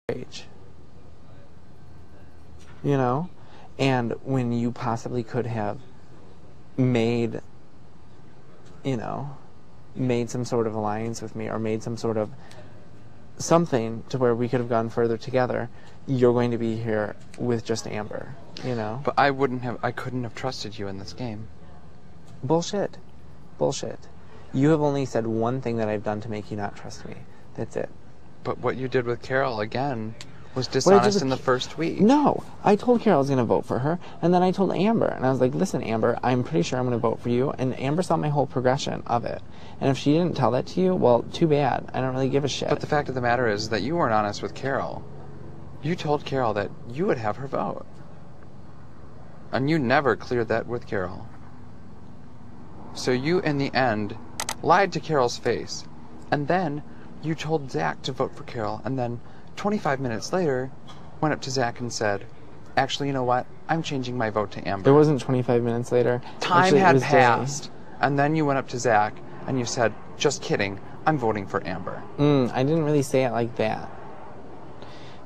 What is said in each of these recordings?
age. You know? And when you possibly could have made, made some sort of alliance with me, or made some sort of something to where we could have gone further together, you're going to be here with just Amber, But I couldn't have trusted you in this game. Bullshit. You have only said one thing that I've done to make you not trust me. That's it. But what you did with Carol, again, was dishonest in the first week. No. I told Carol I was going to vote for her, and then I told Amber, and I was like, listen, Amber, I'm pretty sure I'm going to vote for you, and Amber saw my whole progression of it. And if she didn't tell that to you, well, too bad. I don't really give a shit. But the fact of the matter is that you weren't honest with Carol. You told Carol that you would have her vote. And you never cleared that with Carol. So you, in the end, lied to Carol's face. And then you told Zach to vote for Carol. And then 25 minutes later, went up to Zach and said, actually, you know what? I'm changing my vote to Amber. It wasn't 25 minutes later. Time had passed. And then you went up to Zach and you said, just kidding, I'm voting for Amber. I didn't really say it like that.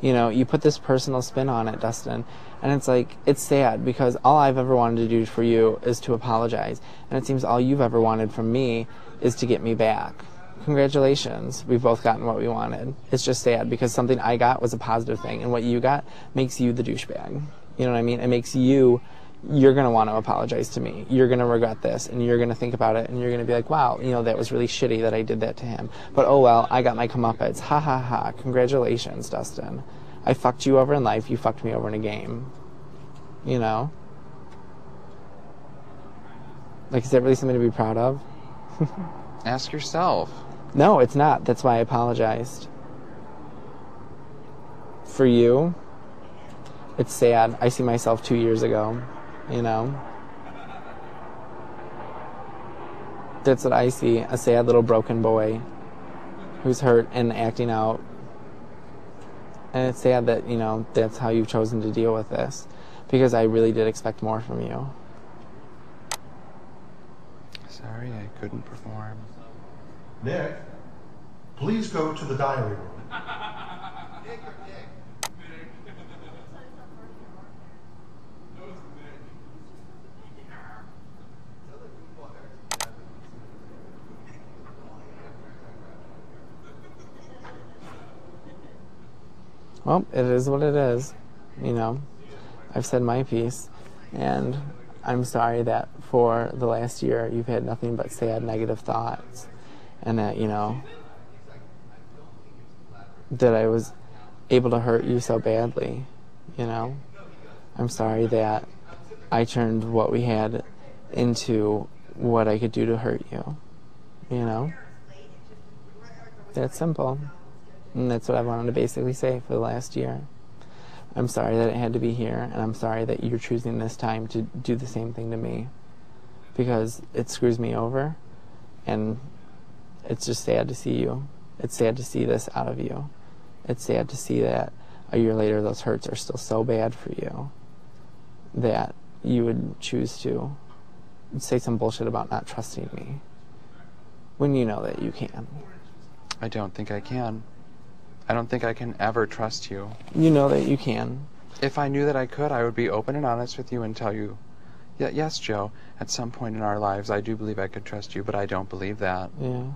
You put this personal spin on it, Dustin, and it's like, it's sad because all I've ever wanted to do for you is to apologize, and it seems all you've ever wanted from me is to get me back. Congratulations, we've both gotten what we wanted. It's just sad because something I got was a positive thing, and what you got makes you the douchebag. You know what I mean? It makes you're going to want to apologize to me. You're going to regret this, and you're going to think about it, and you're going to be like, wow, that was really shitty that I did that to him. But oh well, I got my comeuppance. Ha ha ha. Congratulations, Dustin. I fucked you over in life, you fucked me over in a game. Like, is that really something to be proud of? Ask yourself. No, it's not. That's why I apologized. For you, it's sad. I see myself 2 years ago. That's what I see, a sad little broken boy who's hurt and acting out. And it's sad that, that's how you've chosen to deal with this, because I really did expect more from you. Sorry, I couldn't perform. Nick, please go to the diary room. Well, it is what it is. I've said my piece, and I'm sorry that for the last year you've had nothing but sad, negative thoughts, and that, that I was able to hurt you so badly, I'm sorry that I turned what we had into what I could do to hurt you, That's simple. And that's what I wanted to basically say for the last year. I'm sorry that it had to be here, and I'm sorry that you're choosing this time to do the same thing to me, because it screws me over, and it's just sad to see you. It's sad to see this out of you. It's sad to see that a year later those hurts are still so bad for you that you would choose to say some bullshit about not trusting me when you know that you can. I don't think I can. I don't think I can ever trust you. You know that you can. If I knew that I could, I would be open and honest with you and tell you, yes, Joe, at some point in our lives, I do believe I could trust you, but I don't believe that. Yeah.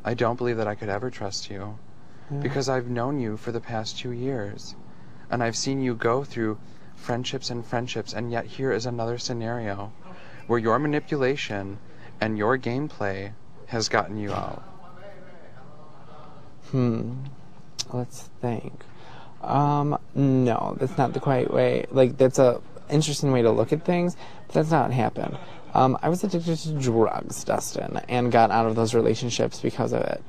I don't believe that I could ever trust you. Yeah. Because I've known you for the past 2 years, and I've seen you go through friendships, and yet here is another scenario where your manipulation and your gameplay has gotten you out. Let's think. No, that's not the quite way. Like, that's a interesting way to look at things, but that's not what happened. I was addicted to drugs, Dustin, and got out of those relationships because of it.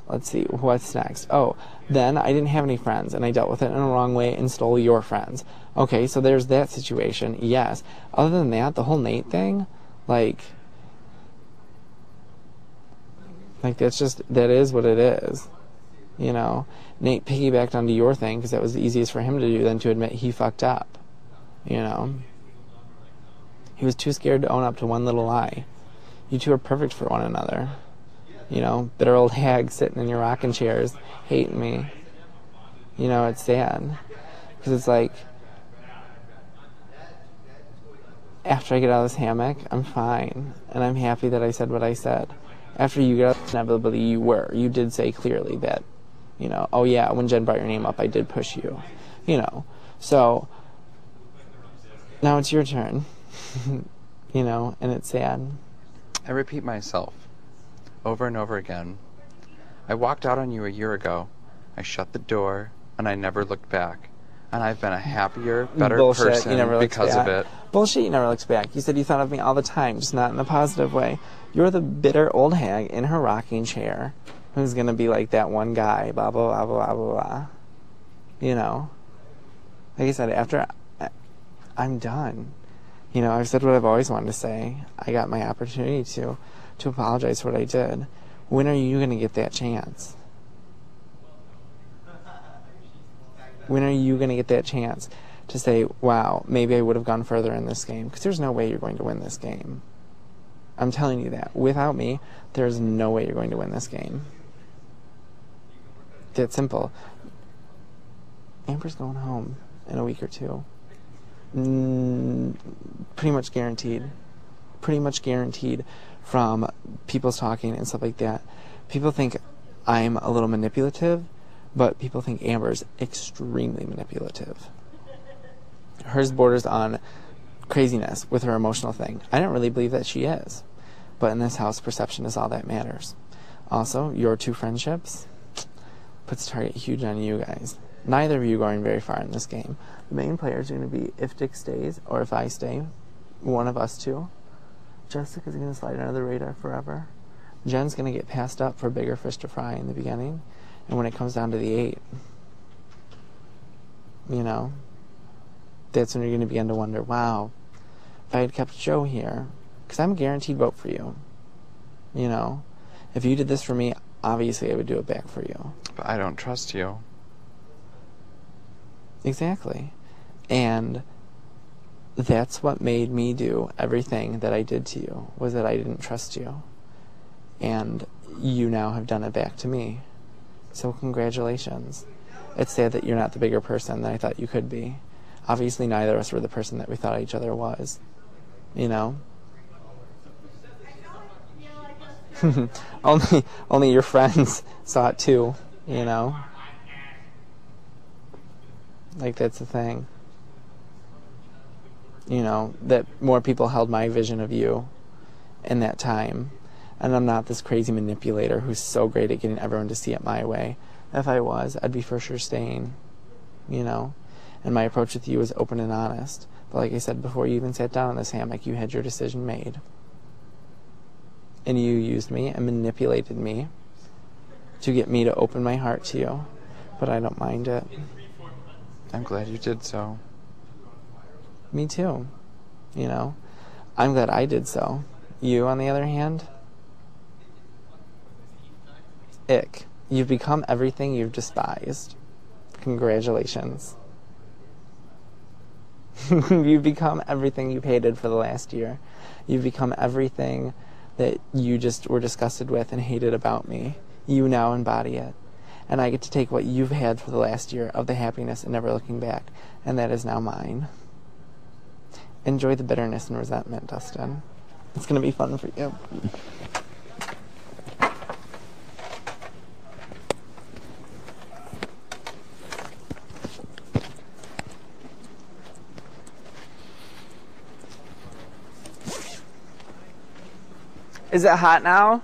Let's see, what's next? Oh, then I didn't have any friends, and I dealt with it in a wrong way and stole your friends. Okay, so there's that situation, yes. Other than that, the whole Nate thing, like that is what it is. Nate piggybacked onto your thing because that was the easiest for him to do than to admit he fucked up. He was too scared to own up to one little lie. You two are perfect for one another. Bitter old hag sitting in your rocking chairs, hating me. You know, it's sad. Because it's like, after I get out of this hammock, I'm fine. And I'm happy that I said what I said. After you get out, inevitably you did say clearly that, you know, oh yeah, when Jen brought your name up, I did push you. You know, so now it's your turn. You know, and it's sad. I repeat myself over and over again. I walked out on you a year ago. I shut the door, and I never looked back. And I've been a happier, better Bullshit. person You never looked because back. of it. Bullshit, you never looked back. You said you thought of me all the time, just not in a positive way. You're the bitter old hag in her rocking chair who's going to be like that one guy, blah, blah, blah, blah, blah, blah. You know? Like I said, after I'm done. You know, I've said what I've always wanted to say. I got my opportunity to apologize for what I did. When are you going to get that chance? When are you going to get that chance to say, wow, maybe I would have gone further in this game? Because there's no way you're going to win this game. I'm telling you that. Without me, there's no way you're going to win this game. That's simple. Amber's going home in a week or two. Pretty much guaranteed. Pretty much guaranteed from people's talking and stuff like that. People think I'm a little manipulative, but people think Amber's extremely manipulative. Hers borders on craziness with her emotional thing. I don't really believe that she is. But in this house, perception is all that matters. Also, your two friendships puts target huge on you guys. Neither of you going very far in this game. The main players are going to be if Dick stays or if I stay. One of us two. Jessica's going to slide under the radar forever. Jen's going to get passed up for bigger fish to fry in the beginning. And when it comes down to the 8, you know, that's when you're going to begin to wonder, wow, if I had kept Joe here, because I'm a guaranteed vote for you. You know, if you did this for me, obviously I would do it back for you. But I don't trust you. Exactly. And that's what made me do everything that I did to you, was that I didn't trust you. And you now have done it back to me. So congratulations. It's sad that you're not the bigger person that I thought you could be. Obviously neither of us were the person that we thought each other was. You know? only your friends saw it too, you know? Like, that's the thing. You know, that more people held my vision of you in that time. And I'm not this crazy manipulator who's so great at getting everyone to see it my way. If I was, I'd be for sure staying, you know? And my approach with you was open and honest. But like I said, before you even sat down in this hammock, you had your decision made. And you used me and manipulated me to get me to open my heart to you. But I don't mind it. I'm glad you did so. Me too. You know? I'm glad I did so. You, on the other hand, ick. You've become everything you've despised. Congratulations. You've become everything you've hated for the last year. You've become everything that you just were disgusted with and hated about me. You now embody it. And I get to take what you've had for the last year of the happiness and never looking back, and that is now mine. Enjoy the bitterness and resentment, Dustin. It's going to be fun for you. Is it hot now?